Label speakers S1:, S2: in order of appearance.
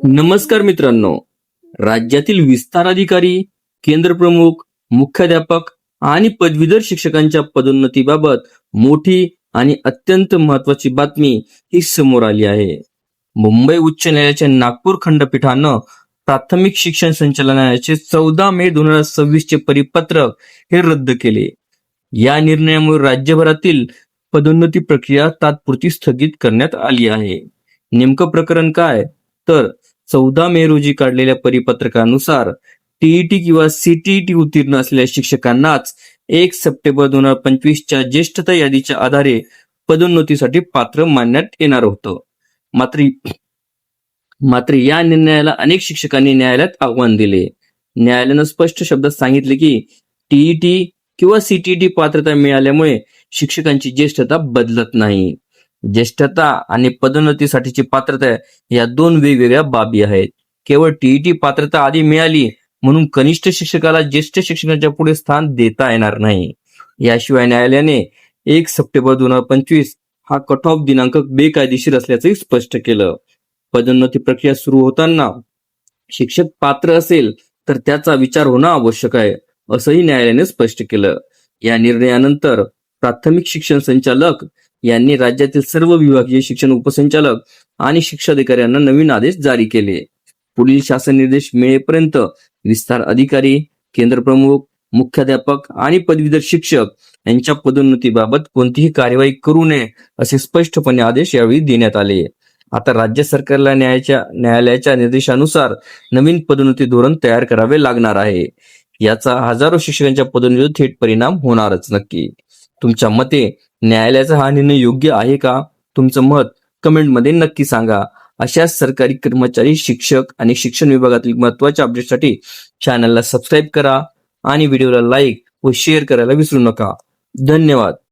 S1: नमस्कार मित्रांनो, राज्यातील विस्तार अधिकारी, केंद्र प्रमुख, मुख्याध्यापक आणि पदवीधर शिक्षकांच्या पदोन्नतीबाबत मोठी आणि अत्यंत महत्वाची बातमी ही समोर आली आहे. मुंबई उच्च न्यायालयाच्या नागपूर खंडपीठानं प्राथमिक शिक्षण संचालनालयाचे 14 मे 2026 चे परिपत्रक हे रद्द केले. या निर्णयामुळे राज्यभरातील पदोन्नती प्रक्रिया तात्पुरती स्थगित करण्यात आली आहे. नेमकं प्रकरण काय? तर 14 मे रोजी काढलेल्या परिपत्रकानुसार टीईटी किंवा सीटीईटी उत्तीर्ण असलेल्या शिक्षकांनाच 1 सप्टेंबर 2025च्या ज्येष्ठता यादीच्या आधारे पदोन्नतीसाठी पात्र मानण्यात येणार होतं. मात्र या निर्णयाला अनेक शिक्षकांनी न्यायालयात आव्हान दिले. न्यायालयानं स्पष्ट शब्दात सांगितले की टीईटी किंवा सीटीईटी पात्रता मिळाल्यामुळे शिक्षकांची ज्येष्ठता बदलत नाही. ज्येष्ठता आणि पदोन्नतीसाठीची पात्रता या दोन वेगवेगळ्या बाबी आहेत. केवळ टीईटी पात्रता आधी मिळाली म्हणून कनिष्ठ शिक्षकाला ज्येष्ठ शिक्षकांच्या पुढे स्थान देता येणार नाही. याशिवाय न्यायालयाने 1 सप्टेंबर 2025 हा कट ऑफ दिनांक बेकायदेशीर असल्याचंही स्पष्ट केलं. पदोन्नती प्रक्रिया सुरू होताना शिक्षक पात्र असेल तर त्याचा विचार होणं आवश्यक आहे, असंही न्यायालयाने स्पष्ट केलं. या निर्णयानंतर प्राथमिक शिक्षण संचालक यांनी राज्यातील सर्व विभागीय शिक्षण उपसंचालक आणि शिक्षाधिकाऱ्यांना नवीन आदेश जारी केले. पुढील शासन निर्देश मिळेपर्यंत विस्तार अधिकारी, केंद्र प्रमुख, मुख्याध्यापक आणि पदवीधर शिक्षक यांच्या पदोन्नतीबाबत कोणतीही कार्यवाही करू नये असे स्पष्टपणे आदेश यावेळी देण्यात आले. आता राज्य सरकारला न्यायालयाच्या निर्देशानुसार नवीन पदोन्नती धोरण तयार करावे लागणार आहे. याचा हजारो शिक्षकांच्या पदोन्नतीवर थेट परिणाम होणारच नक्की. तुमच्या मते न्यायालयाचा हा निर्णय योग्य आहे का? तुमचं मत कमेंटमध्ये नक्की सांगा. अशाच सरकारी कर्मचारी, शिक्षक आणि शिक्षण विभागातील महत्त्वाच्या अपडेटसाठी चॅनलला सबस्क्राईब करा आणि व्हिडिओला लाईक व शेअर करायला विसरू नका. धन्यवाद.